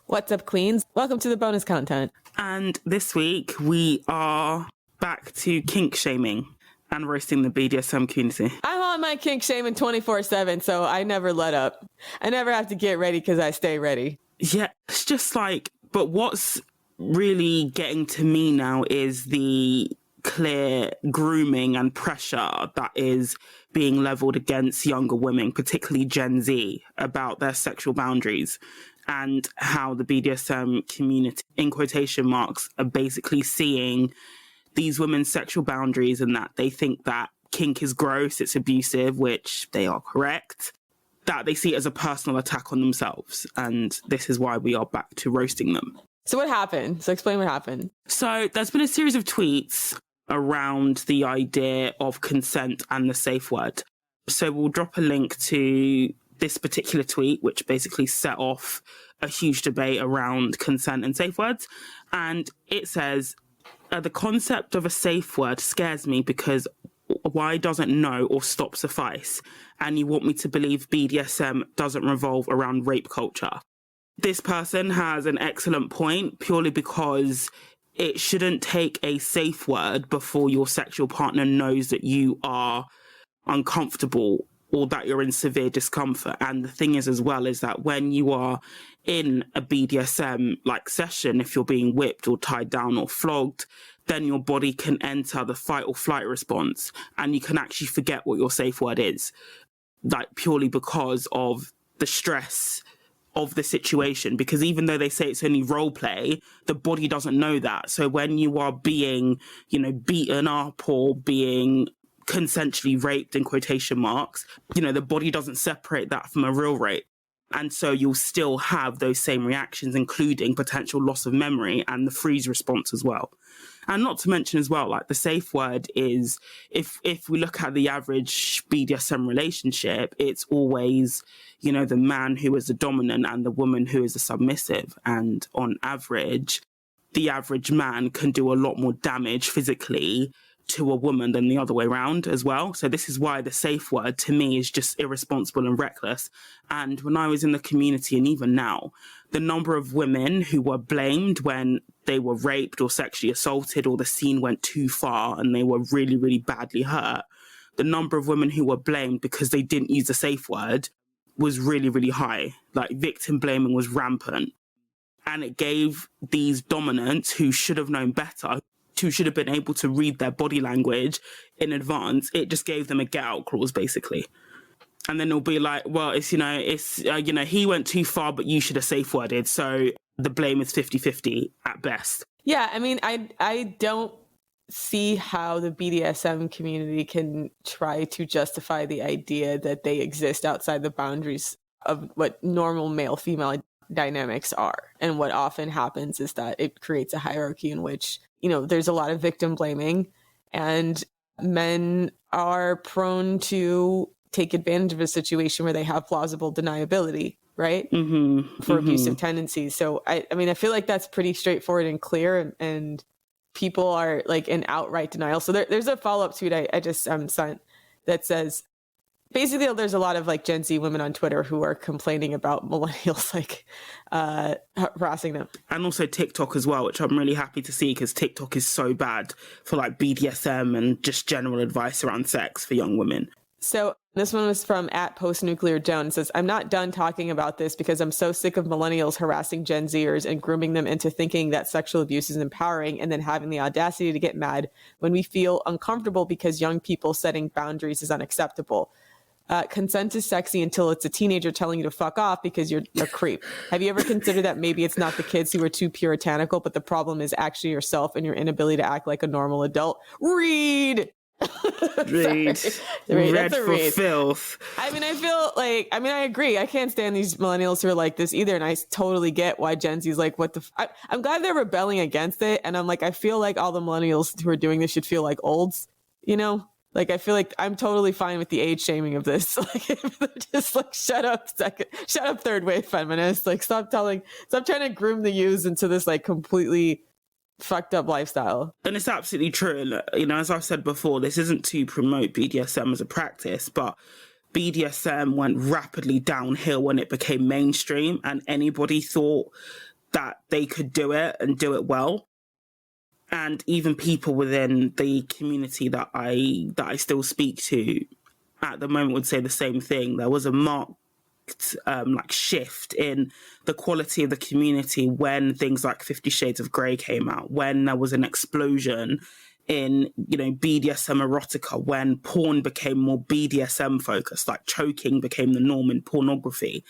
What's up, queens? Welcome to the bonus content. And this week we are back to kink shaming and roasting the BDSM community. I'm on my kink shaming 24/7, so I never let up. I never have to get ready because I stay ready. Yeah, it's just like, but what's really getting to me now is the clear grooming and pressure that is being leveled against younger women, particularly Gen Z, about their sexual boundaries, and how the BDSM community, in quotation marks, are basically seeing these women's sexual boundaries and that they think that kink is gross, it's abusive, which they are correct, that they see it as a personal attack on themselves. And this is why we are back to roasting them. So what happened? So explain what happened. So there's been a series of tweets around the idea of consent and the safe word. So we'll drop a link to this particular tweet, which basically set off a huge debate around consent and safe words. And it says, the concept of a safe word scares me because why doesn't no or stop suffice? And you want me to believe BDSM doesn't revolve around rape culture. This person has an excellent point, purely because it shouldn't take a safe word before your sexual partner knows that you are uncomfortable or that you're in severe discomfort. And the thing is as well is that when you are in a BDSM like session, if you're being whipped or tied down or flogged, then your body can enter the fight or flight response and you can actually forget what your safe word is, like purely because of the stress of the situation. Because even though they say it's only role play, the body doesn't know that. So when you are being, beaten up or being consensually raped in quotation marks, the body doesn't separate that from a real rape. And so you'll still have those same reactions, including potential loss of memory and the freeze response as well. And not to mention as well, like the safe word is, if we look at the average BDSM relationship, it's always, the man who is the dominant and the woman who is the submissive. And on average, the average man can do a lot more damage physically to a woman than the other way around as well. So this is why the safe word to me is just irresponsible and reckless. And when I was in the community, and even now, the number of women who were blamed when they were raped or sexually assaulted or the scene went too far and they were really, really badly hurt, the number of women who were blamed because they didn't use the safe word was really, really high. Like victim blaming was rampant. And it gave these dominants who should have known better, who should have been able to read their body language in advance, it just gave them a get out clause basically. And then it'll be like, well, he went too far, but you should have safe worded. So the blame is 50-50 at best. Yeah, I mean, I don't see how the BDSM community can try to justify the idea that they exist outside the boundaries of what normal male-female dynamics are. And what often happens is that it creates a hierarchy in which, there's a lot of victim blaming and men are prone to take advantage of a situation where they have plausible deniability, right? For abusive tendencies. So I mean, I feel like that's pretty straightforward and clear, and people are like in outright denial. So there's a follow-up tweet I just sent that says, basically, there's a lot of like Gen Z women on Twitter who are complaining about millennials like harassing them. And also TikTok as well, which I'm really happy to see because TikTok is so bad for like BDSM and just general advice around sex for young women. So this one was from @postnuclearjoan. It says, I'm not done talking about this because I'm so sick of millennials harassing Gen Zers and grooming them into thinking that sexual abuse is empowering and then having the audacity to get mad when we feel uncomfortable because young people setting boundaries is unacceptable. Consent is sexy until it's a teenager telling you to fuck off because you're a creep. Have you ever considered that maybe it's not the kids who are too puritanical, but the problem is actually yourself and your inability to act like a normal adult? Read! Read for filth. I mean, I agree. I can't stand these millennials who are like this either. And I totally get why Gen Z's like, what the I'm glad they're rebelling against it. And I'm like, I feel like all the millennials who are doing this should feel like olds, Like, I feel like I'm totally fine with the age shaming of this. Like, just like, shut up third wave feminists. Like, stop trying to groom the youths into this like completely fucked up lifestyle. And it's absolutely true. And, as I've said before, this isn't to promote BDSM as a practice, but BDSM went rapidly downhill when it became mainstream and anybody thought that they could do it and do it well. And even people within the community that I still speak to at the moment would say the same thing. There was a marked shift in the quality of the community when things like 50 Shades of Grey came out, when there was an explosion in, BDSM erotica, when porn became more BDSM focused, like choking became the norm in pornography.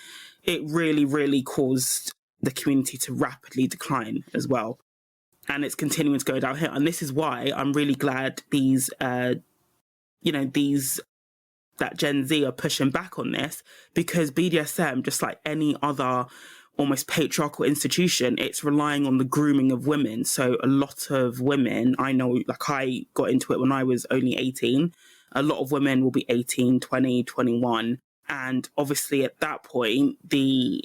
It really, really caused the community to rapidly decline as well. And it's continuing to go downhill. And this is why I'm really glad that Gen Z are pushing back on this, because BDSM, just like any other almost patriarchal institution, it's relying on the grooming of women. So a lot of women, I know, like I got into it when I was only 18. A lot of women will be 18, 20, 21. And obviously at that point, the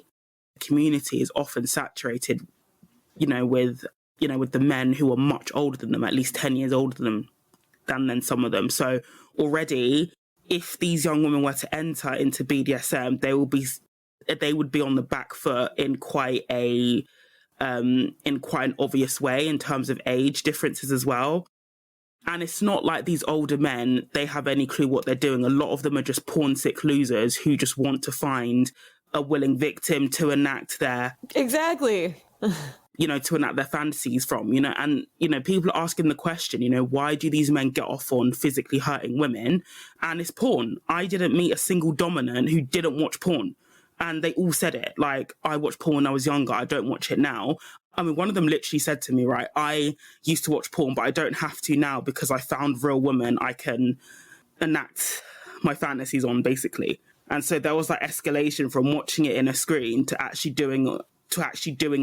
community is often saturated, with the men who are much older than them, at least 10 years older than some of them. So already, if these young women were to enter into BDSM, they would be on the back foot in quite an obvious way in terms of age differences as well. And it's not like these older men, they have any clue what they're doing. A lot of them are just porn sick losers who just want to find a willing victim to enact their... Exactly. To enact their fantasies from, and, people are asking the question, why do these men get off on physically hurting women? And it's porn. I didn't meet a single dominant who didn't watch porn. And they all said it. Like, I watched porn when I was younger. I don't watch it now. I mean, one of them literally said to me, right, I used to watch porn, but I don't have to now because I found real women I can enact my fantasies on, basically. And so there was like escalation from watching it in a screen to actually doing it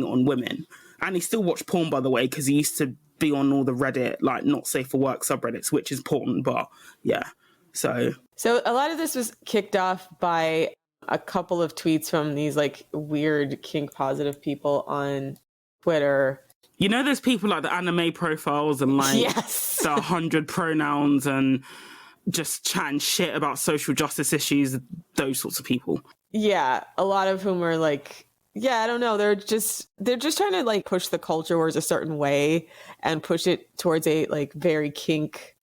on women. And he still watched porn, by the way, because he used to be on all the Reddit, like, not safe for work subreddits, which is porn, but yeah. So a lot of this was kicked off by a couple of tweets from these like weird kink positive people on Twitter. There's people like the anime profiles and like yes. the 100 pronouns and just chatting shit about social justice issues, those sorts of people. Yeah, a lot of whom are like, yeah, I don't know. They're just trying to like push the culture towards a certain way and push it towards a like very kink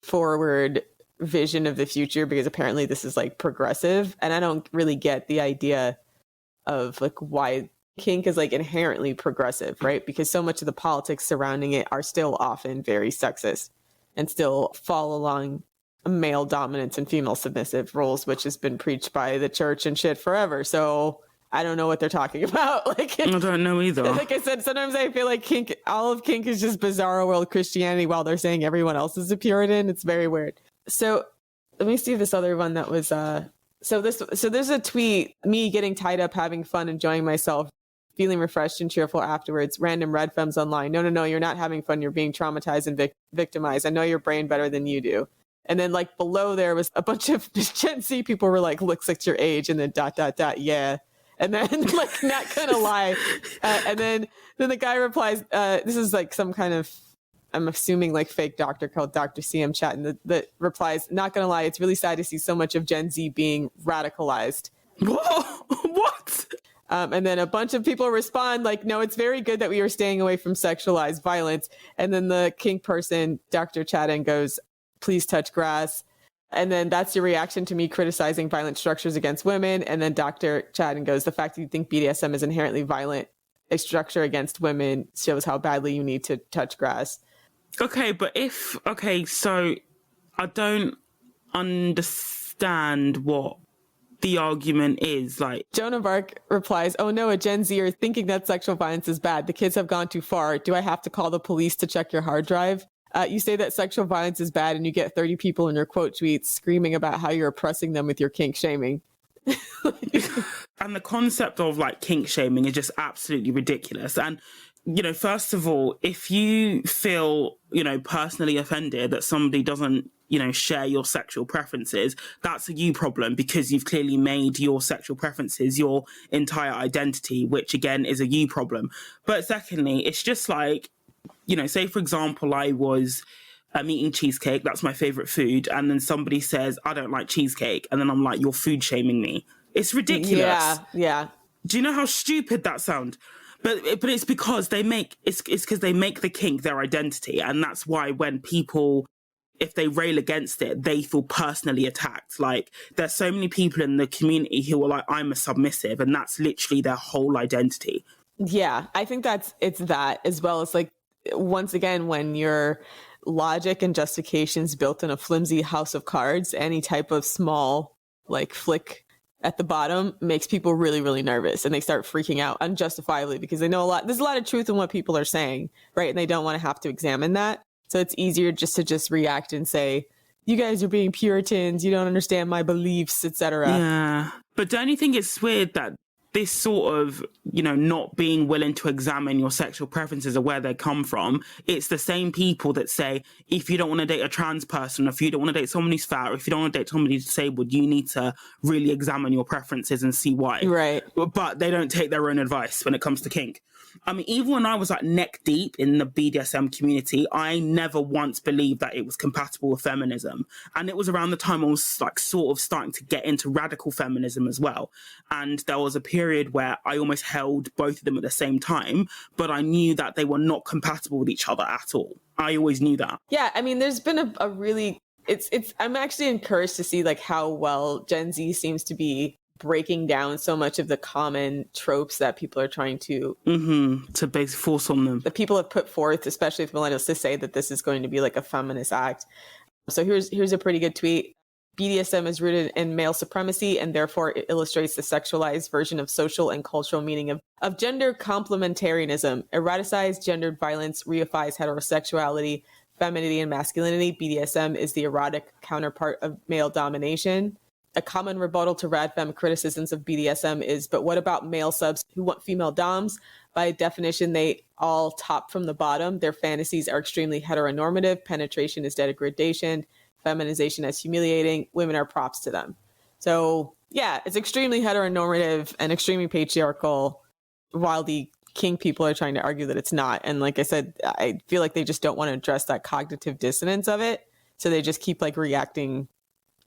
forward vision of the future, because apparently this is like progressive. And I don't really get the idea of like why kink is like inherently progressive, right? Because so much of the politics surrounding it are still often very sexist and still fall along male dominance and female submissive roles, which has been preached by the church and shit forever. So I don't know what they're talking about. Like, I don't know either. Like I said, sometimes I feel like all of kink is just bizarro world Christianity while they're saying everyone else is a Puritan. It's very weird. So let me see this other one that was, so there's a tweet, me getting tied up, having fun, enjoying myself, feeling refreshed and cheerful afterwards. Random red femmes online. No, you're not having fun. You're being traumatized and victimized. I know your brain better than you do. And then like below there was a bunch of Gen Z people were like, looks like your age, and then ... yeah. And then like, not gonna lie. And then the guy replies, this is like some kind of, I'm assuming like fake doctor called Dr. CM chat. And the replies, not gonna lie, it's really sad to see so much of Gen Z being radicalized. What? And then a bunch of people respond like, no, it's very good that we are staying away from sexualized violence. And then the kink person, Dr. Chaden, goes, please touch grass. And then that's your reaction to me criticizing violent structures against women. And then Dr. Chaden goes, the fact that you think BDSM is inherently violent, a structure against women, shows how badly you need to touch grass. Okay, so I don't understand what the argument is. Like, Jonah Bark replies, oh no, a Gen Z are thinking that sexual violence is bad. The kids have gone too far. Do I have to call the police to check your hard drive? You say that sexual violence is bad and you get 30 people in your quote tweets screaming about how you're oppressing them with your kink shaming. And the concept of like kink shaming is just absolutely ridiculous. And, first of all, if you feel, personally offended that somebody doesn't, share your sexual preferences, that's a you problem, because you've clearly made your sexual preferences your entire identity, which again is a you problem. But secondly, it's just like, say, for example, I was eating cheesecake. That's my favorite food. And then somebody says, I don't like cheesecake. And then I'm like, you're food shaming me. It's ridiculous. Yeah. Do you know how stupid that sounds? But it's because it's because they make the kink their identity, and that's why when people, if they rail against it, they feel personally attacked. Like, there's so many people in the community who are like, I'm a submissive, and that's literally their whole identity. Yeah, I think it's that, as well as, like, once again, when your logic and justification's built in a flimsy house of cards, any type of small, like, flick at the bottom makes people really, really nervous, and they start freaking out unjustifiably because they know there's a lot of truth in what people are saying, right? And they don't want to have to examine that. So it's easier just to react and say, you guys are being Puritans, you don't understand my beliefs, etc. Yeah. But don't you think it's weird that this sort of, not being willing to examine your sexual preferences or where they come from, it's the same people that say, if you don't want to date a trans person, if you don't want to date someone who's fat, or if you don't want to date somebody who's disabled, you need to really examine your preferences and see why. Right. But they don't take their own advice when it comes to kink. I mean, even when I was like neck deep in the BDSM community, I never once believed that it was compatible with feminism. And it was around the time I was like sort of starting to get into radical feminism as well. And there was a period where I almost held both of them at the same time, but I knew that they were not compatible with each other at all. I always knew that. Yeah, I mean, there's been a really, I'm actually encouraged to see like how well Gen Z seems to be breaking down so much of the common tropes that people are trying to basically force on them. That people have put forth, especially with millennials, to say that this is going to be like a feminist act. So here's a pretty good tweet. BDSM is rooted in male supremacy, and therefore it illustrates the sexualized version of social and cultural meaning of gender complementarianism. Eroticized gendered violence reifies heterosexuality, femininity, and masculinity. BDSM is the erotic counterpart of male domination. A common rebuttal to radfem criticisms of BDSM is, but what about male subs who want female doms? By definition, they all top from the bottom. Their fantasies are extremely heteronormative. Penetration is degradation. Feminization is humiliating. Women are props to them. So yeah, it's extremely heteronormative and extremely patriarchal, while the kink people are trying to argue that it's not. And like I said, I feel like they just don't want to address that cognitive dissonance of it. So they just keep like reacting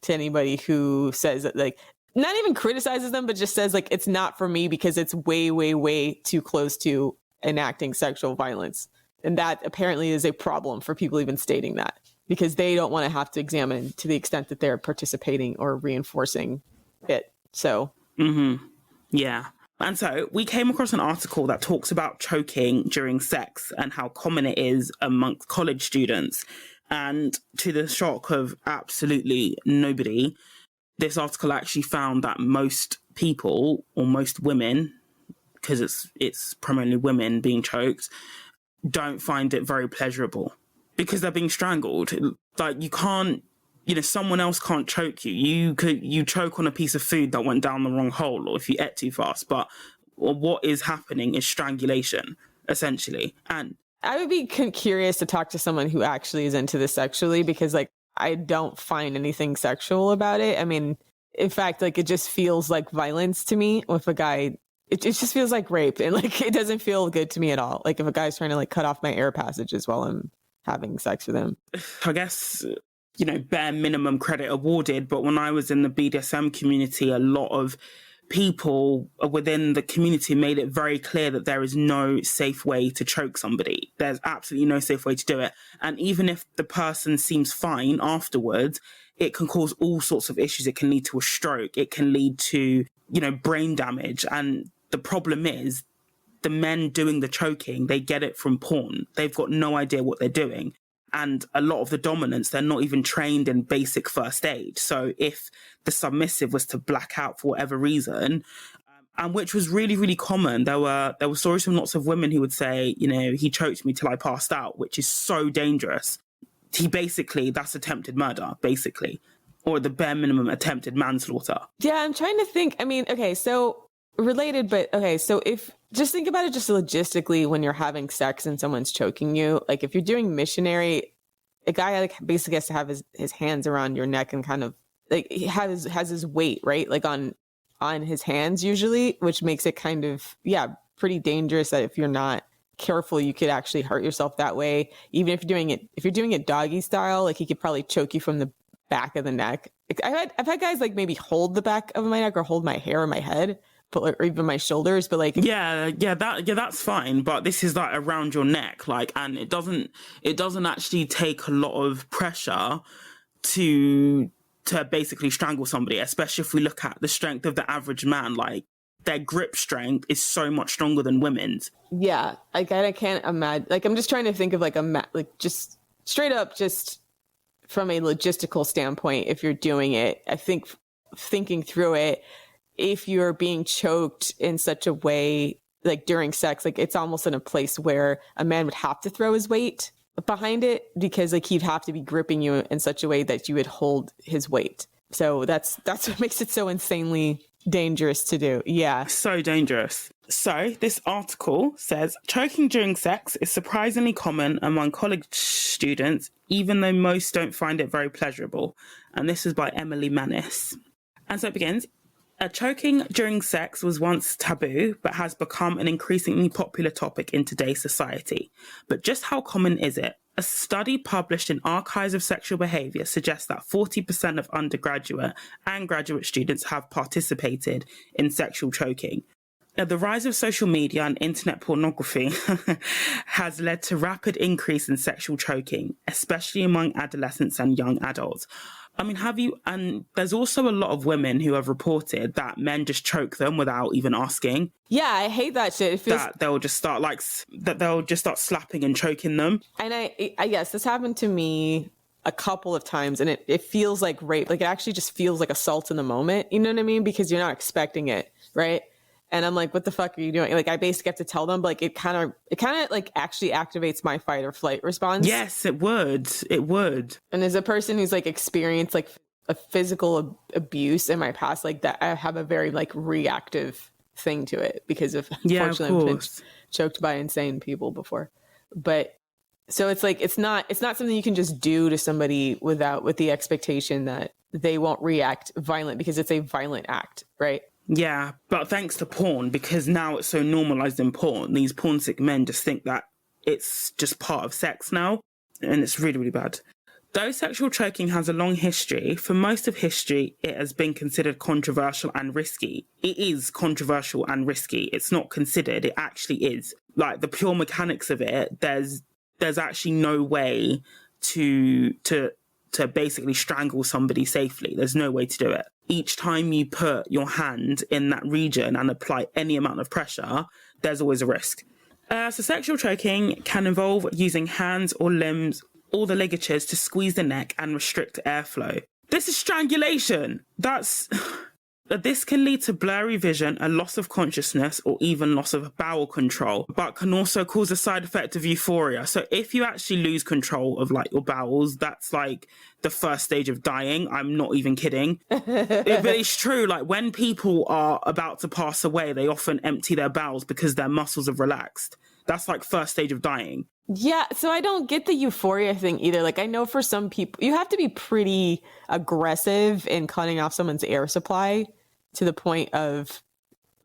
to anybody who says that, like, not even criticizes them, but just says like, it's not for me because it's way, way, way too close to enacting sexual violence. And that apparently is a problem for people even stating that, because they don't want to have to examine to the extent that they're participating or reinforcing it. So. Yeah. And so we came across an article that talks about choking during sex and how common it is amongst college students. And to the shock of absolutely nobody, this article actually found that most people, or most women, because it's primarily women being choked, don't find it very pleasurable because they're being strangled. Like, you can't, someone else can't choke you. You choke on a piece of food that went down the wrong hole, or if you ate too fast. But what is happening is strangulation, essentially. And I would be curious to talk to someone who actually is into this sexually, because like, I don't find anything sexual about it. I mean, in fact, like, it just feels like violence to me with a guy. It just feels like rape, and like, it doesn't feel good to me at all. Like, if a guy's trying to like cut off my air passages while I'm having sex with him. I guess, bare minimum credit awarded. But when I was in the BDSM community, a lot of people within the community made it very clear that there is no safe way to choke somebody. There's absolutely no safe way to do it. And even if the person seems fine afterwards, it can cause all sorts of issues. It can lead to a stroke. It can lead to, brain damage. And the problem is, the men doing the choking, they get it from porn. They've got no idea what they're doing. And a lot of the dominants, they're not even trained in basic first aid. So if the submissive was to black out for whatever reason, and which was really, really common, there were stories from lots of women who would say, he choked me till I passed out, which is so dangerous. That's attempted murder, basically, or the bare minimum attempted manslaughter. Yeah, I'm trying to think. I mean, okay, so related, but okay, so if just think about it just logistically, when you're having sex and someone's choking you, like if you're doing missionary, a guy like basically has to have his hands around your neck and kind of like he has his weight, right? Like on his hands usually, which makes it kind of, pretty dangerous that if you're not careful, you could actually hurt yourself that way. Even if you're doing it doggy style, like he could probably choke you from the back of the neck. I've had guys like maybe hold the back of my neck or hold my hair or my head, or even my shoulders, but like that's fine. But this is like around your neck, like, and it doesn't actually take a lot of pressure to basically strangle somebody, especially if we look at the strength of the average man. Like, their grip strength is so much stronger than women's. Yeah, like I can't imagine. Like, I'm just trying to think of like like just straight up, just from a logistical standpoint, if you're doing it, I think thinking through it, if you're being choked in such a way, like during sex, like it's almost in a place where a man would have to throw his weight behind it, because like he'd have to be gripping you in such a way that you would hold his weight. So that's what makes it so insanely dangerous to do. Yeah. So dangerous. So this article says choking during sex is surprisingly common among college students, even though most don't find it very pleasurable. And this is by Emily Manis. And so it begins. Choking during sex was once taboo, but has become an increasingly popular topic in today's society. But just how common is it? A study published in Archives of Sexual Behaviour suggests that 40% of undergraduate and graduate students have participated in sexual choking. Now, the rise of social media and internet pornography has led to rapid increase in sexual choking, especially among adolescents and young adults. I mean, and there's also a lot of women who have reported that men just choke them without even asking. Yeah, I hate that shit. It feels that they'll just start slapping and choking them. And I guess this happened to me a couple of times, and it feels like rape. Like, it actually just feels like assault in the moment. You know what I mean? Because you're not expecting it, right? And I'm like, what the fuck are you doing? Like, I basically have to tell them, but like, it kind of like actually activates my fight or flight response. Yes, it would. It would. And as a person who's like experienced like a physical abuse in my past, like that, I have a very like reactive thing to it because of, unfortunately, I've been choked by insane people before. But so it's like, it's not something you can just do to somebody with the expectation that they won't react violent, because it's a violent act, right? Yeah, but thanks to porn, because now it's so normalized in porn, these porn sick men just think that it's just part of sex now, and it's really, really bad. Though sexual choking has a long history, for most of history, it has been considered controversial and risky. It is controversial and risky. It's not considered, it actually is. Like, the pure mechanics of it, there's actually no way to basically strangle somebody safely. There's no way to do it. Each time you put your hand in that region and apply any amount of pressure, there's always a risk. So sexual choking can involve using hands or limbs or the ligatures to squeeze the neck and restrict airflow. This is strangulation. This can lead to blurry vision, a loss of consciousness, or even loss of bowel control, but can also cause a side effect of euphoria. So if you actually lose control of like your bowels, that's like the first stage of dying. I'm not even kidding. But it's true. Like, when people are about to pass away, they often empty their bowels because their muscles have relaxed. That's like first stage of dying. Yeah, so I don't get the euphoria thing either. Like, I know for some people, you have to be pretty aggressive in cutting off someone's air supply to the point of,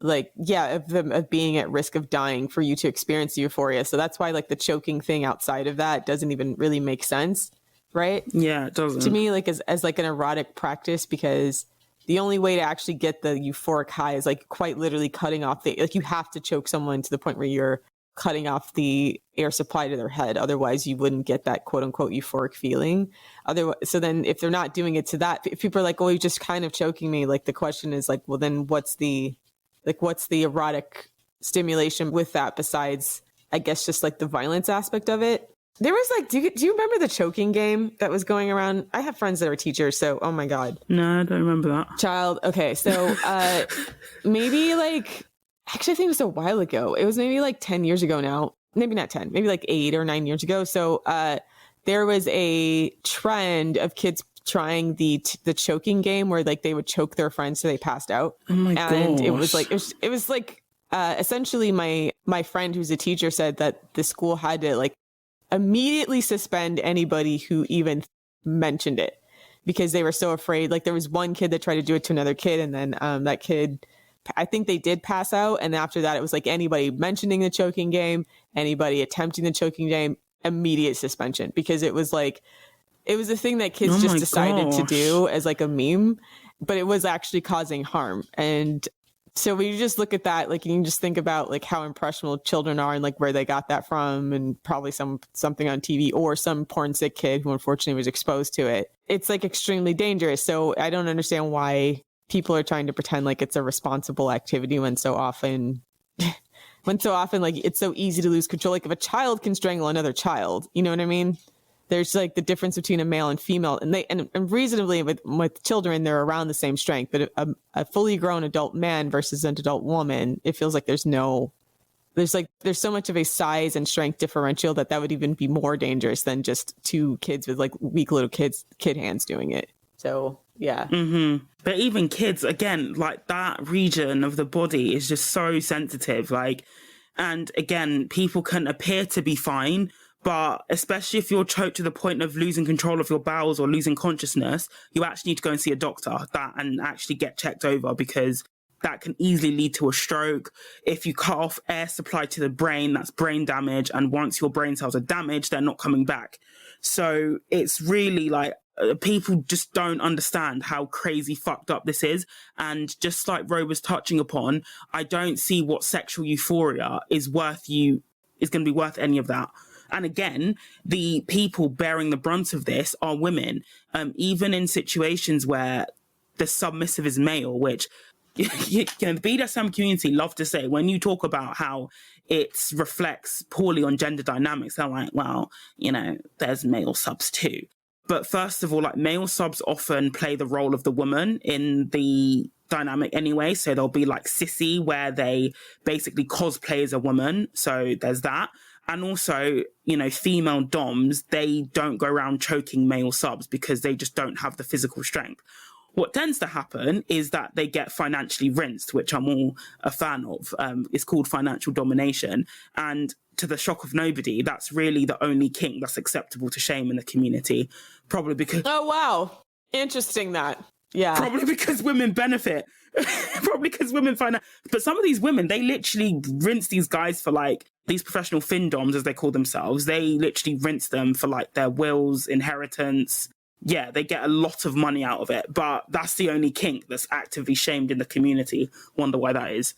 like, of them of being at risk of dying for you to experience the euphoria. So that's why, like, the choking thing outside of that doesn't even really make sense, right? Yeah, it doesn't. To me, like, as like an erotic practice, because the only way to actually get the euphoric high is like quite literally cutting off like, you have to choke someone to the point where you're cutting off the air supply to their head. Otherwise you wouldn't get that quote unquote euphoric feeling. Otherwise, so then if they're not doing it to that, if people are like, well, you're just kind of choking me, like the question is like, well, then what's the erotic stimulation with that, besides I guess just like the violence aspect of it? There was like, do you remember the choking game that was going around? I have friends that are teachers, so oh my god. No, I don't remember that. Child. Okay, so maybe like, actually I think it was a while ago. It was maybe like 10 years ago now. Maybe not 10, maybe like 8 or 9 years ago. So there was a trend of kids trying the choking game where like they would choke their friends so they passed out. Oh my gosh. And it was like essentially my friend who's a teacher said that the school had to like immediately suspend anybody who even mentioned it, because they were so afraid. Like, there was one kid that tried to do it to another kid, and then that kid, I think they did pass out. And after that, it was like anybody mentioning the choking game, anybody attempting the choking game, immediate suspension, because it was a thing that kids just decided to do as like a meme, but it was actually causing harm. And So when you just look at that, like, you can just think about like how impressionable children are and like where they got that from, and probably something on TV or some porn sick kid who unfortunately was exposed to it. It's like extremely dangerous. So I don't understand why people are trying to pretend like it's a responsible activity when so often like it's so easy to lose control. Like if a child can strangle another child, you know what I mean? There's like the difference between a male and female, and reasonably with children, they're around the same strength. But a fully grown adult man versus an adult woman, it feels like there's so much of a size and strength differential that would even be more dangerous than just two kids with like weak little kid hands doing it. So yeah. Mm-hmm. But even kids, again, like that region of the body is just so sensitive. Like, and again, people can appear to be fine, but especially if you're choked to the point of losing control of your bowels or losing consciousness, you actually need to go and see a doctor and actually get checked over, because that can easily lead to a stroke. If you cut off air supply to the brain, that's brain damage. And once your brain cells are damaged, they're not coming back. So it's really like, people just don't understand how crazy fucked up this is. And just like Ro was touching upon, I don't see what sexual euphoria is going to be worth any of that. And again, the people bearing the brunt of this are women, even in situations where the submissive is male, which the BDSM community love to say when you talk about how it reflects poorly on gender dynamics. They're like, well, there's male subs too. But first of all, like, male subs often play the role of the woman in the dynamic anyway. So there'll be like sissy, where they basically cosplay as a woman. So there's that. And also, female doms, they don't go around choking male subs because they just don't have the physical strength. What tends to happen is that they get financially rinsed, which I'm all a fan of. It's called financial domination. And to the shock of nobody, that's really the only kink that's acceptable to shame in the community. Probably because... Oh, wow. Interesting that. Yeah. Probably because women benefit. Probably because women find out. But some of these women, they literally rinse these guys for like, these professional findoms, as they call themselves. They literally rinse them for like their wills, inheritance. Yeah, they get a lot of money out of it. But that's the only kink that's actively shamed in the community. Wonder why that is.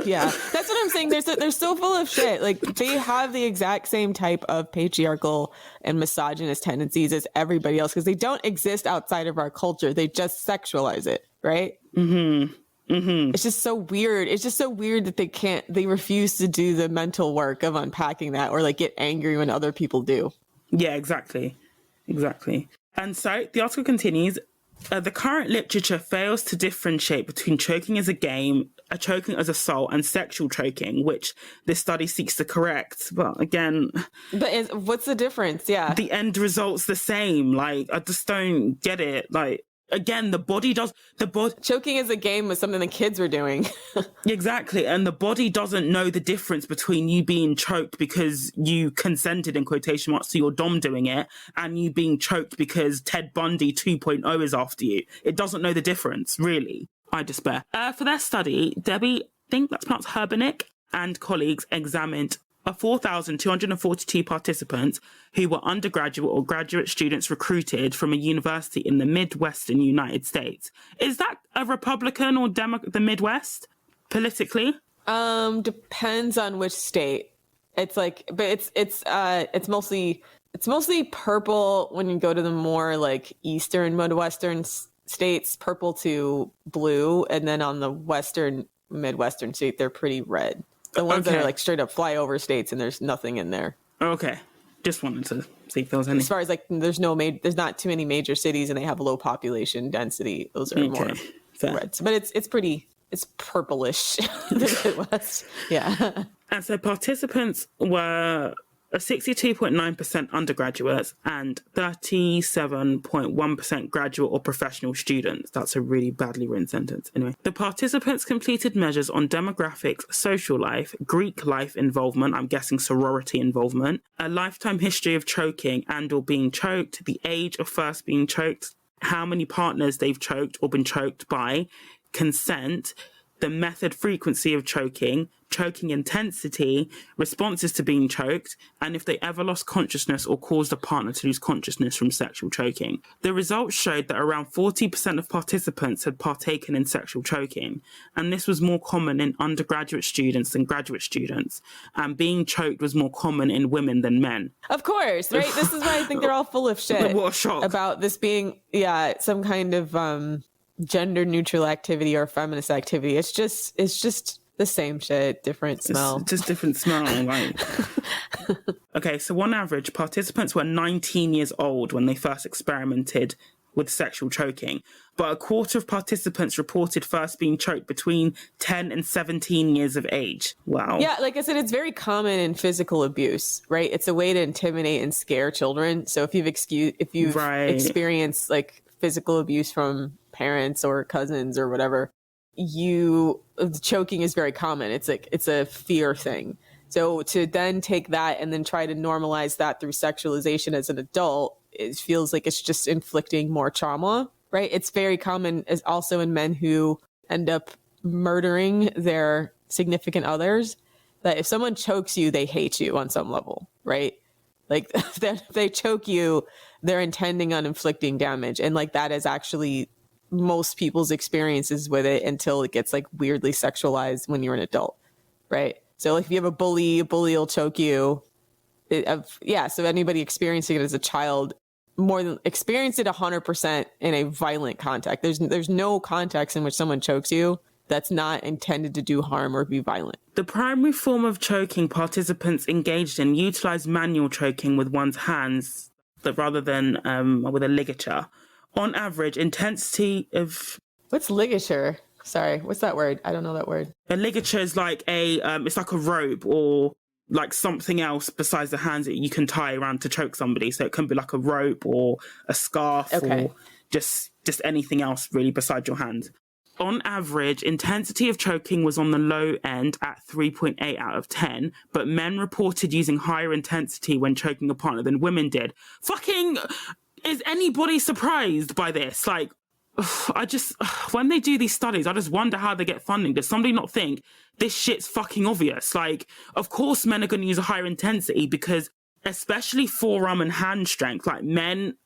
Yeah, that's what I'm saying. They're so full of shit. Like, they have the exact same type of patriarchal and misogynist tendencies as everybody else, because they don't exist outside of our culture. They just sexualize it, right? Mm-hmm. Mm-hmm. It's just so weird. It's just so weird that they refuse to do the mental work of unpacking that, or like get angry when other people do. Yeah, exactly. And so the article continues. The current literature fails to differentiate between choking as a game, choking as assault, and sexual choking, which this study seeks to correct. But again... But what's the difference? Yeah. The end result's the same. Like, I just don't get it. Like, again, choking as a game was something the kids were doing. Exactly. And the body doesn't know the difference between you being choked because you consented, in quotation marks, to your dom doing it, and you being choked because Ted Bundy 2.0 is after you. It doesn't know the difference, really. I despair. For their study, Debbie, I think that's pronounced Herbenick, and colleagues examined 4,242 participants who were undergraduate or graduate students recruited from a university in the Midwestern United States. Is that a Republican or the Midwest politically? Depends on which state. It's like, but it's mostly purple when you go to the more like eastern Midwestern states, purple to blue, and then on the western Midwestern state, they're pretty red. The ones that are like straight up flyover states and there's nothing in there. Okay. Just wanted to see if there was any. As far as like, there's not too many major cities and they have a low population density. Those are more red. But it's purplish. The Midwest. Yeah. And so participants were 62.9% undergraduates and 37.1% graduate or professional students. That's a really badly written sentence. Anyway, the participants completed measures on demographics, social life, Greek life involvement, I'm guessing sorority involvement, a lifetime history of choking and or being choked, the age of first being choked, how many partners they've choked or been choked by, consent, the method, frequency of choking, choking intensity, responses to being choked, and if they ever lost consciousness or caused a partner to lose consciousness from sexual choking. The results showed that around 40% of participants had partaken in sexual choking, and this was more common in undergraduate students than graduate students, and being choked was more common in women than men. Of course, right? This is why I think they're all full of shit. What a shock. About this being, some kind of gender neutral activity or feminist activity. It's just the same shit, different smell. It's just different smell, right? Okay, so on average, participants were 19 years old when they first experimented with sexual choking, but a quarter of participants reported first being choked between 10 and 17 years of age. Wow. Yeah, like I said, it's very common in physical abuse, right? It's a way to intimidate and scare children. So if you've experienced like physical abuse from parents or cousins or whatever, choking is very common. It's a fear thing. So to then take that and then try to normalize that through sexualization as an adult, it feels like it's just inflicting more trauma, right? It's very common as also in men who end up murdering their significant others, that if someone chokes you, they hate you on some level, right? Like if they choke you, they're intending on inflicting damage. And like that is actually most people's experiences with it until it gets like weirdly sexualized when you're an adult, right? So like if you have a bully will choke you. So anybody experiencing it as a child more than experienced it 100% in a violent contact. There's no context in which someone chokes you that's not intended to do harm or be violent. The primary form of choking participants engaged in utilized manual choking with one's hands rather than with a ligature. On average, intensity of... What's ligature? Sorry, what's that word? I don't know that word. A ligature is like it's like a rope or like something else besides the hands that you can tie around to choke somebody. So it can be like a rope or a scarf or just anything else really besides your hand. On average, intensity of choking was on the low end at 3.8 out of 10, but men reported using higher intensity when choking a partner than women did. Fucking... Is anybody surprised by this? Like, when they do these studies, I just wonder how they get funding. Does somebody not think this shit's fucking obvious? Like, of course men are going to use a higher intensity because especially forearm and hand strength, like men,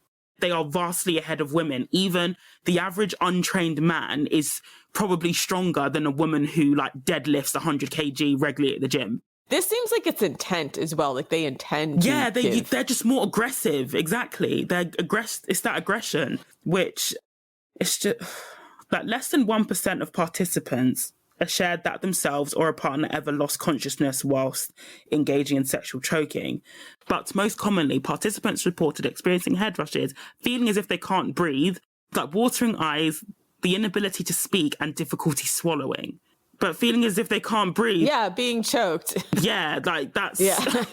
they are vastly ahead of women. Even the average untrained man is probably stronger than a woman who like deadlifts 100 kg regularly at the gym. This seems like it's intent as well. Like they intend to they're just more aggressive. Exactly. It's that aggression, which it's just like less than 1% of participants shared that themselves or a partner ever lost consciousness whilst engaging in sexual choking. But most commonly, participants reported experiencing head rushes, feeling as if they can't breathe, like watering eyes, the inability to speak, and difficulty swallowing. But feeling as if they can't breathe. Yeah, being choked. Yeah, like that's... Yeah.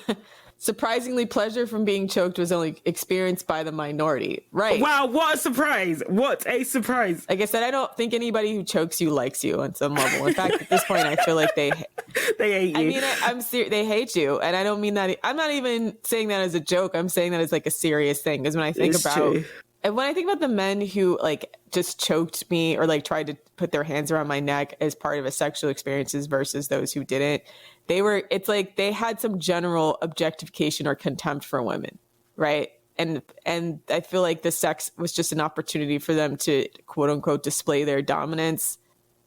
Surprisingly, pleasure from being choked was only experienced by the minority. Right. Wow, what a surprise. What a surprise. Like I said, I don't think anybody who chokes you likes you on some level. In fact, at this point, I feel like they hate you. I mean, I'm serious. They hate you. And I don't mean that. I'm not even saying that as a joke. I'm saying that as like a serious thing. Because when I think about the men who like just choked me or like tried to put their hands around my neck as part of a sexual experiences versus those who didn't, it's like they had some general objectification or contempt for women, right? And I feel like the sex was just an opportunity for them to quote unquote display their dominance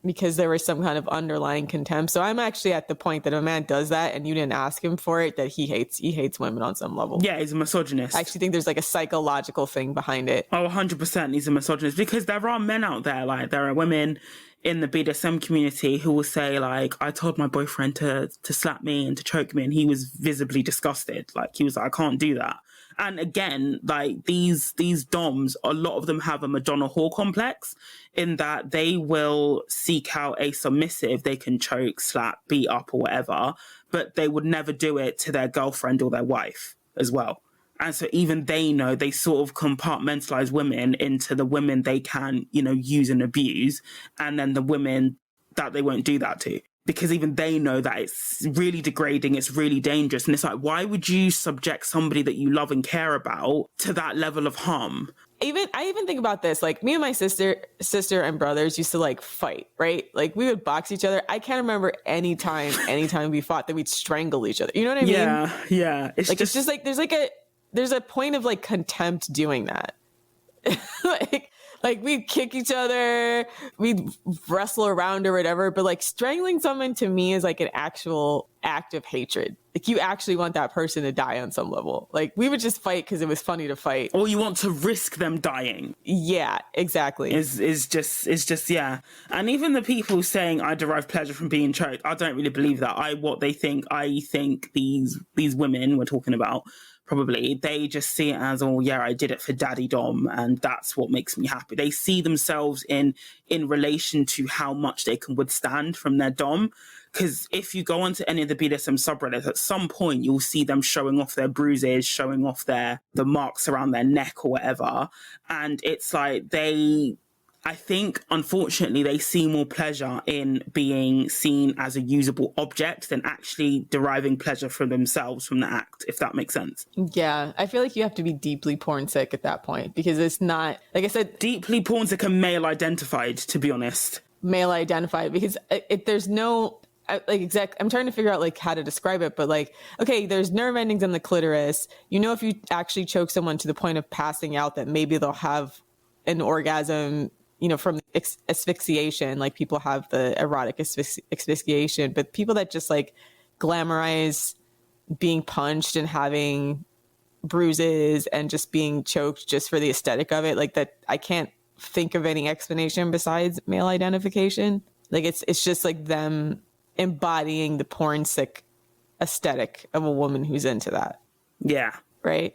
because there was some kind of underlying contempt. So I'm actually at the point that if a man does that and you didn't ask him for it, that he hates women on some level. Yeah, he's a misogynist. I actually think there's like a psychological thing behind it. Oh, 100% he's a misogynist because there are men out there, like there are women in the BDSM community who will say like, I told my boyfriend to slap me and to choke me and he was visibly disgusted. Like he was like, I can't do that. And again, like these doms, a lot of them have a Madonna whore complex in that they will seek out a submissive they can choke, slap, beat up or whatever, but they would never do it to their girlfriend or their wife as well. And so even they know they sort of compartmentalize women into the women they can, use and abuse, and then the women that they won't do that to. Because even they know that it's really degrading, it's really dangerous. And it's like, why would you subject somebody that you love and care about to that level of harm? I even think about this. Like, me and my sister and brothers used to like fight, right? Like, we would box each other. I can't remember any time we fought that we'd strangle each other. You know what I mean? Yeah. It's just like there's a point of like contempt doing that. like we'd kick each other, we'd wrestle around or whatever, but like strangling someone to me is like an actual act of hatred. Like, you actually want that person to die on some level. Like, we would just fight because it was funny to fight. Or you want to risk them dying. Yeah, exactly. Is just yeah. And even the people saying I derive pleasure from being choked, I don't really believe that. I think these women we're talking about, probably, they just see it as, oh yeah, I did it for Daddy Dom and that's what makes me happy. They see themselves in relation to how much they can withstand from their Dom. Because if you go onto any of the BDSM subreddits, at some point you'll see them showing off their bruises, showing off the marks around their neck or whatever. And it's like I think, unfortunately, they see more pleasure in being seen as a usable object than actually deriving pleasure from themselves from the act, if that makes sense. Yeah, I feel like you have to be deeply porn sick at that point, because it's not, like I said... Deeply porn sick and male identified, to be honest. Male identified, because there's no... I'm trying to figure out like how to describe it, but like, okay, there's nerve endings in the clitoris. You know, if you actually choke someone to the point of passing out, that maybe they'll have an orgasm, you know, from asphyxiation. Like, people have the erotic asphyxiation, but people that just like glamorize being punched and having bruises and just being choked just for the aesthetic of it, like that, I can't think of any explanation besides male identification. Like, it's just like them embodying the porn sick aesthetic of a woman who's into that. Yeah. Right?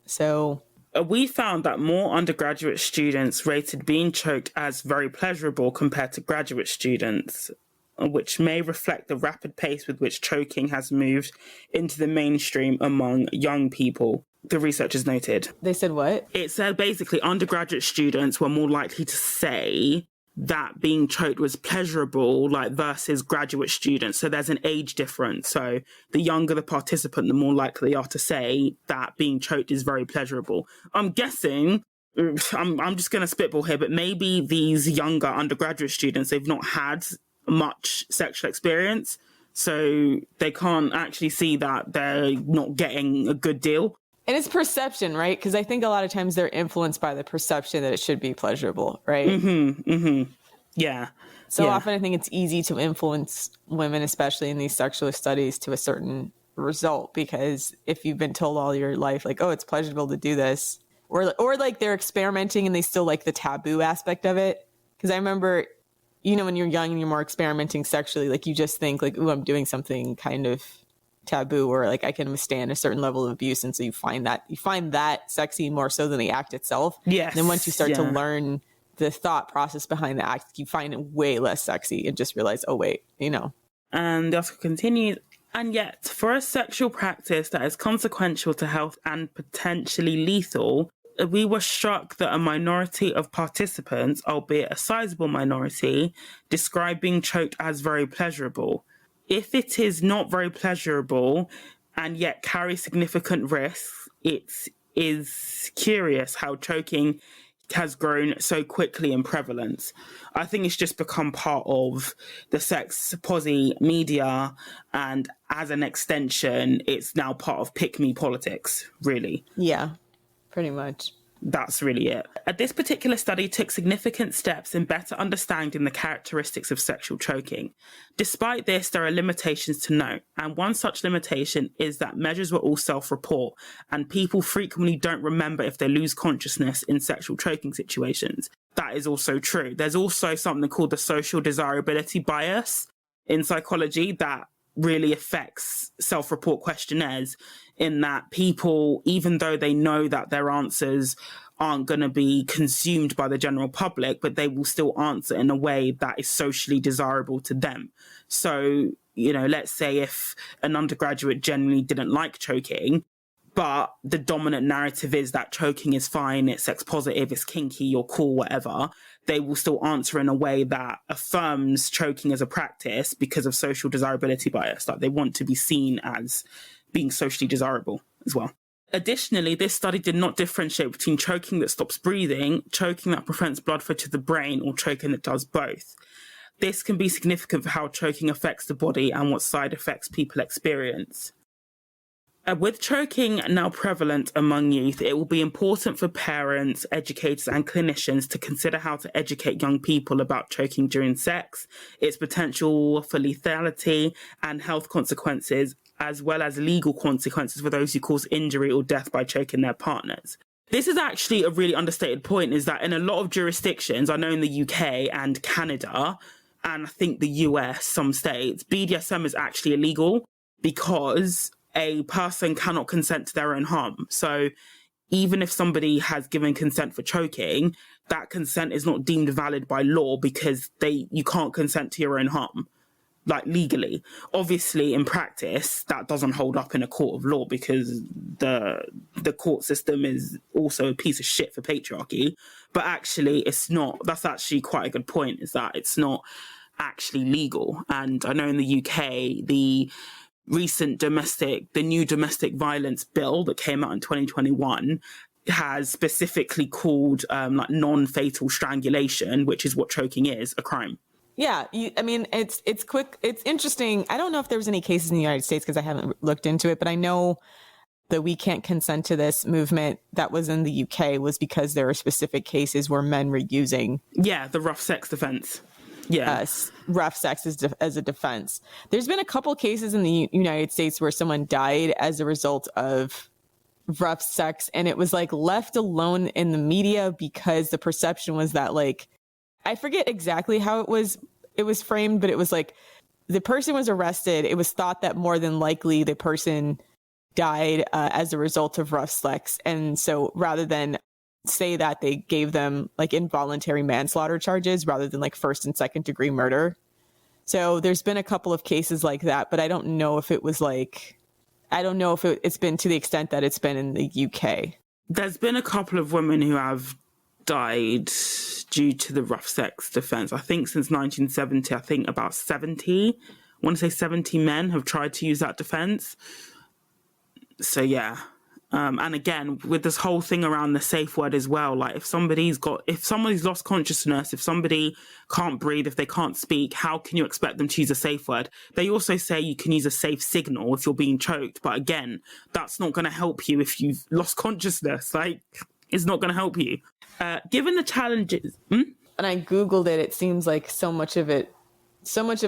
So... we found that more undergraduate students rated being choked as very pleasurable compared to graduate students, which may reflect the rapid pace with which choking has moved into the mainstream among young people, the researchers noted. They said what? It said basically undergraduate students were more likely to say that being choked was pleasurable, like, versus graduate students. So there's an age difference. So the younger the participant, the more likely they are to say that being choked is very pleasurable. I'm guessing, I'm just going to spitball here, but maybe these younger undergraduate students, they've not had much sexual experience, so they can't actually see that they're not getting a good deal. And it's perception, right? Because I think a lot of times they're influenced by the perception that it should be pleasurable, right? Yeah. So often I think it's easy to influence women, especially in these sexual studies, to a certain result, because if you've been told all your life, like, oh, it's pleasurable to do this, or like they're experimenting and they still like the taboo aspect of it. Because I remember, you know, when you're young and you're more experimenting sexually, like, you just think like, ooh, I'm doing something kind of taboo, or like I can withstand a certain level of abuse, and so you find that sexy more so than the act itself. Yes. And then once you start to learn the thought process behind the act, you find it way less sexy and just realize, oh wait, you know. And the article continues, and yet for a sexual practice that is consequential to health and potentially lethal, we were struck that a minority of participants, albeit a sizable minority, describe being choked as very pleasurable. If it is not very pleasurable and yet carries significant risks, it is curious how choking has grown so quickly in prevalence. I think it's just become part of the sex posse media, and as an extension, it's now part of pick-me politics, really. Yeah, pretty much. That's really it. This particular study took significant steps in better understanding the characteristics of sexual choking. Despite this, there are limitations to note, and one such limitation is that measures were all self-report, and people frequently don't remember if they lose consciousness in sexual choking situations. That is also true. There's also something called the social desirability bias in psychology that really affects self-report questionnaires, in that people, even though they know that their answers aren't going to be consumed by the general public, but they will still answer in a way that is socially desirable to them. So, you know, let's say if an undergraduate generally didn't like choking, but the dominant narrative is that choking is fine, it's sex positive, it's kinky, you're cool, whatever, they will still answer in a way that affirms choking as a practice because of social desirability bias. Like, they want to be seen as being socially desirable as well. Additionally, this study did not differentiate between choking that stops breathing, choking that prevents blood flow to the brain, or choking that does both. This can be significant for how choking affects the body and what side effects people experience. With choking now prevalent among youth, it will be important for parents, educators, and clinicians to consider how to educate young people about choking during sex, its potential for lethality and health consequences, as well as legal consequences for those who cause injury or death by choking their partners. This is actually a really understated point, is that in a lot of jurisdictions, I know in the UK and Canada, and I think the US, some states, BDSM is actually illegal because a person cannot consent to their own harm. So even if somebody has given consent for choking, that consent is not deemed valid by law because you can't consent to your own harm, like legally. Obviously, in practice, that doesn't hold up in a court of law because the court system is also a piece of shit for patriarchy. But actually, it's not. That's actually quite a good point, is that it's not actually legal. And I know in the UK, the new domestic violence bill that came out in 2021 has specifically called like non-fatal strangulation, which is what choking is, a crime. Yeah, it's quick. It's interesting. I don't know if there was any cases in the United States because I haven't looked into it, but I know the We Can't Consent to This movement that was in the UK was because there were specific cases where men were using the rough sex defense. Rough sex as a defense. There's been a couple cases in the United States where someone died as a result of rough sex, and it was like left alone in the media because the perception was that, like, I forget exactly how it was framed, but it was like the person was arrested. It was thought that more than likely the person died as a result of rough sex, and so rather than say that, they gave them like involuntary manslaughter charges rather than like first and second degree murder. So there's been a couple of cases like that, but I don't know if it was like, I don't know if it's been to the extent that it's been in the UK. There's been a couple of women who have died due to the rough sex defense. I think since 1970, I think about 70, I want to say 70 men have tried to use that defense. So yeah. And again, with this whole thing around the safe word as well, like if somebody's lost consciousness, if somebody can't breathe, if they can't speak, how can you expect them to use a safe word? They also say you can use a safe signal if you're being choked. But again, that's not going to help you if you've lost consciousness. Like, it's not going to help you. Given the challenges... And I Googled it, it seems like so much of the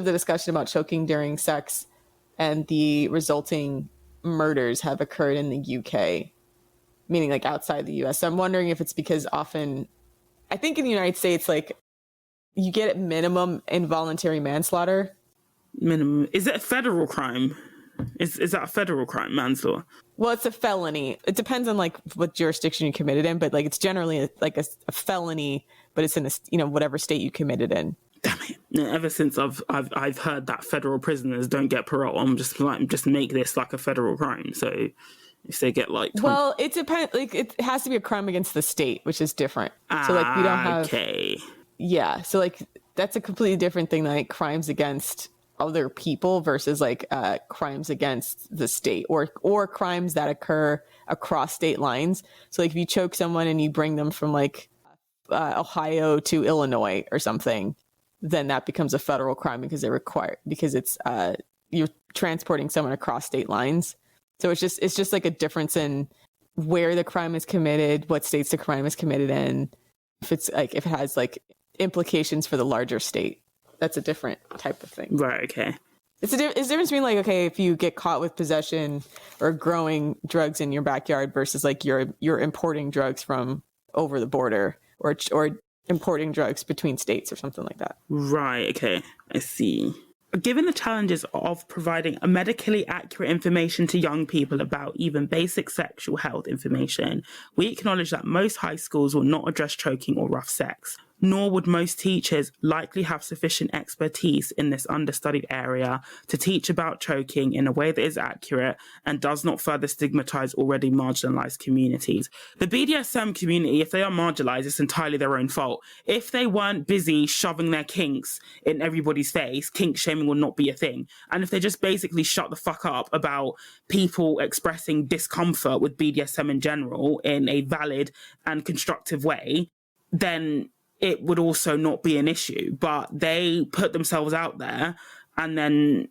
discussion about choking during sex and the resulting murders have occurred in the UK, meaning like outside the US. So I'm wondering if it's because often, I think in the United States, like you get at minimum involuntary manslaughter. Minimum. Is it a federal crime? Is that a federal crime, manslaughter? Well, it's a felony. It depends on like what jurisdiction you committed in, but like it's generally a felony, but it's in whatever state you committed in. Damn it. Ever since I've heard that federal prisoners don't get parole, I'm just like, just make this like a federal crime. So if they get like 20... Well, it depends. Like it has to be a crime against the state, which is different. So like we don't have... Okay. Yeah. So like that's a completely different thing than like crimes against other people versus like crimes against the state or crimes that occur across state lines. So like if you choke someone and you bring them from like Ohio to Illinois or something, then that becomes a federal crime because it's you're transporting someone across state lines. So it's just like a difference in where the crime is committed, what states the crime is committed in. If it has like implications for the larger state, that's a different type of thing. Right. Okay. It's a difference between like, okay, if you get caught with possession or growing drugs in your backyard versus like you're importing drugs from over the border or importing drugs between states or something like that. Right, okay, I see. Given the challenges of providing medically accurate information to young people about even basic sexual health information, we acknowledge that most high schools will not address choking or rough sex, nor would most teachers likely have sufficient expertise in this understudied area to teach about choking in a way that is accurate and does not further stigmatize already marginalized communities. The BDSM community, if they are marginalized, it's entirely their own fault. If they weren't busy shoving their kinks in everybody's face, kink shaming would not be a thing. And if they just basically shut the fuck up about people expressing discomfort with BDSM in general in a valid and constructive way, then it would also not be an issue. But they put themselves out there and then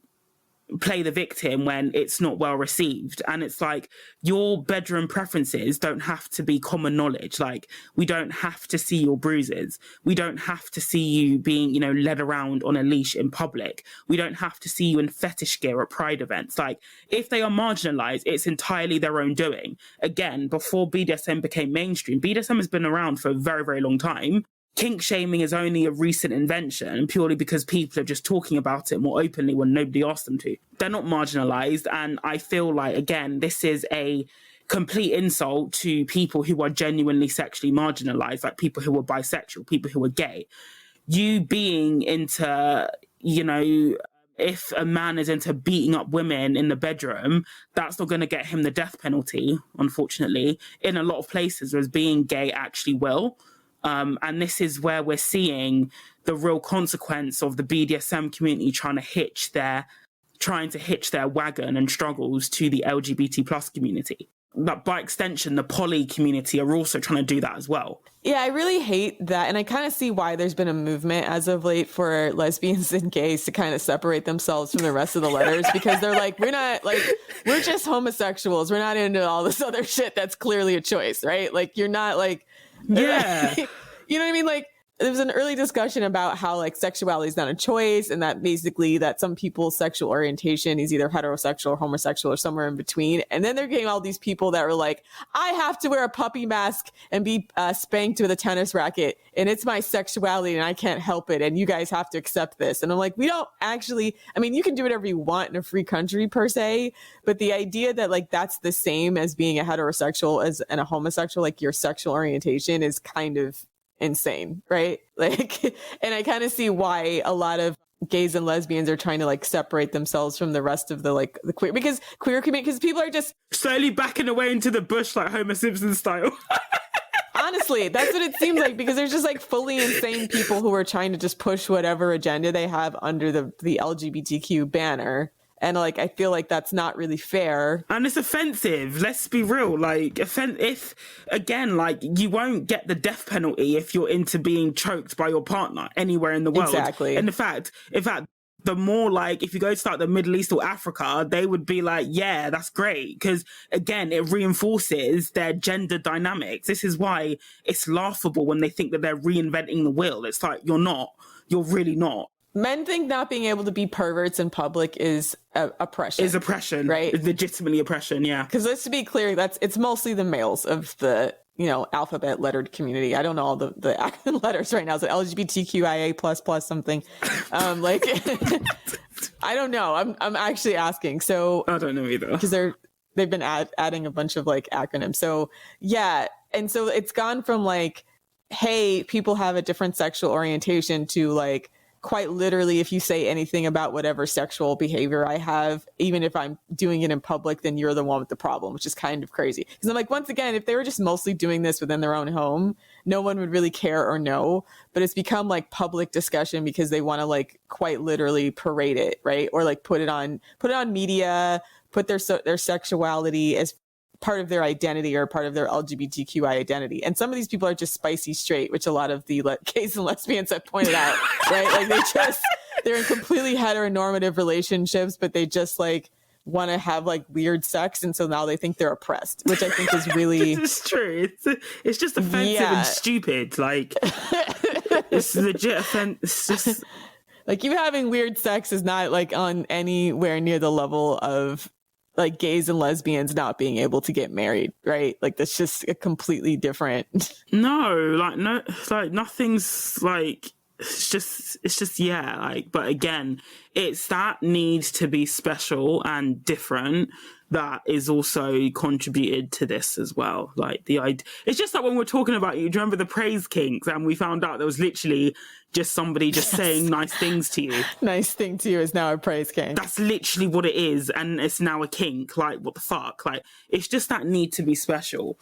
play the victim when it's not well received. And it's like, your bedroom preferences don't have to be common knowledge. Like, we don't have to see your bruises. We don't have to see you being, led around on a leash in public. We don't have to see you in fetish gear at pride events. Like, if they are marginalized, it's entirely their own doing. Again, before BDSM became mainstream, BDSM has been around for a very, very long time. Kink shaming is only a recent invention purely because people are just talking about it more openly when nobody asked them to. They're not marginalized. And I feel like, again, this is a complete insult to people who are genuinely sexually marginalized, like people who are bisexual, people who are gay. You being into, if a man is into beating up women in the bedroom, that's not going to get him the death penalty, unfortunately. In a lot of places, whereas being gay actually will. And this is where we're seeing the real consequence of the BDSM community trying to hitch their wagon and struggles to the LGBT plus community. But by extension, the poly community are also trying to do that as well. Yeah, I really hate that. And I kind of see why there's been a movement as of late for lesbians and gays to kind of separate themselves from the rest of the letters, because they're like, we're just homosexuals. We're not into all this other shit that's clearly a choice, right? Like, you're not like... Yeah. You know what I mean? Like, there was an early discussion about how like sexuality is not a choice, and that basically that some people's sexual orientation is either heterosexual or homosexual or somewhere in between. And then they're getting all these people that were like, I have to wear a puppy mask and be spanked with a tennis racket, and it's my sexuality and I can't help it, and you guys have to accept this. And I'm like, we don't actually, I mean, you can do whatever you want in a free country per se, but the idea that like that's the same as being a heterosexual and a homosexual, like your sexual orientation is kind of insane, right? Like, and I kind of see why a lot of gays and lesbians are trying to like separate themselves from the rest of the like the queer community, because people are just slowly backing away into the bush like Homer Simpson style. Honestly, that's what it seems like, because there's just like fully insane people who are trying to just push whatever agenda they have under the LGBTQ banner. And like, I feel like that's not really fair. And it's offensive. Let's be real. Like, if again, like, you won't get the death penalty if you're into being choked by your partner anywhere in the world. Exactly. And in fact, the more like, if you go to like the Middle East or Africa, they would be like, yeah, that's great. Because again, it reinforces their gender dynamics. This is why it's laughable when they think that they're reinventing the wheel. It's like, you're not. You're really not. Men think not being able to be perverts in public is oppression. Is oppression, right? It's legitimately oppression, yeah. Because let's be clear, it's mostly the males of the alphabet lettered community. I don't know all the acronym letters right now. So LGBTQIA plus something. Like I don't know. I'm actually asking. So I don't know either, because they've been adding a bunch of like acronyms. So yeah, and so it's gone from like, hey, people have a different sexual orientation to like, quite literally, if you say anything about whatever sexual behavior I have, even if I'm doing it in public, then you're the one with the problem, which is kind of crazy. Because I'm like, once again, if they were just mostly doing this within their own home, no one would really care or know. But it's become like public discussion because they want to like quite literally parade it, right? Or like put it on media, put their sexuality as part of their identity or part of their LGBTQI identity. And some of these people are just spicy straight, which a lot of the gays and lesbians have pointed out, right? Like they're in completely heteronormative relationships, but they just like want to have like weird sex. And so now they think they're oppressed, which I think is really... It's true. It's just offensive and stupid. Like, it's legit offensive. It's just... Like, you having weird sex is not like on anywhere near the level of like gays and lesbians not being able to get married, right? Like, that's just a completely different. No, like nothing's like, it's just, yeah. Like, but again, it's that needs to be special and different. that is also contributed to this as well. Like the idea, it's just like when we're talking about, you remember the praise kinks, and we found out there was literally just somebody just saying nice things to you. Nice thing to you is now a praise kink. That's literally what it is, and it's now a kink. Like, what the fuck? Like, it's just that need to be special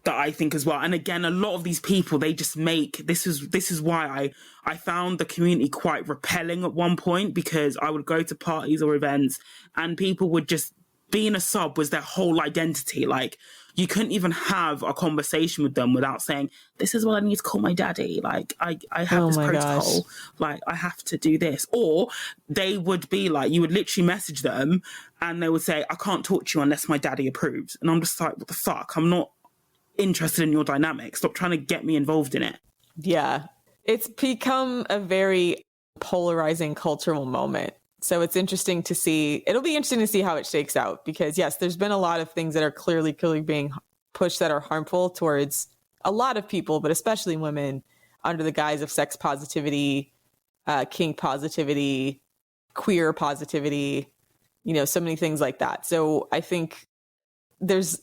that I think as well. And again, a lot of these people, they just make this is why I found the community quite repelling at one point, because I would go to parties or events and people would just, being a sub was their whole identity. Like, you couldn't even have a conversation with them without saying, this is what I need to call my daddy. Like, I have this protocol. Gosh. Like, I have to do this. Or they would be like, you would literally message them and they would say, I can't talk to you unless my daddy approves. And I'm just like, what the fuck? I'm not interested in your dynamic. Stop trying to get me involved in it. Yeah. It's become a very polarizing cultural moment. So it's interesting to see. It'll be interesting to see how it shakes out, because yes, there's been a lot of things that are clearly being pushed that are harmful towards a lot of people, but especially women, under the guise of sex positivity, kink positivity, queer positivity, so many things like that. So I think there's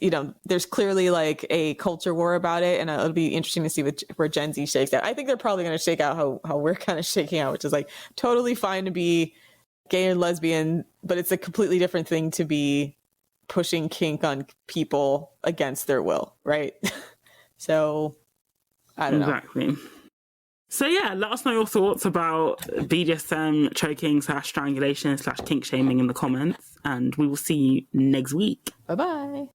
clearly like a culture war about it, and it'll be interesting to see where Gen Z shakes out. I think they're probably going to shake out how we're kind of shaking out, which is like totally fine to be gay and lesbian, but it's a completely different thing to be pushing kink on people against their will, right? So I don't know. Exactly. So yeah, let us know your thoughts about BDSM, choking / strangulation / kink shaming in the comments, and we will see you next week. Bye-bye.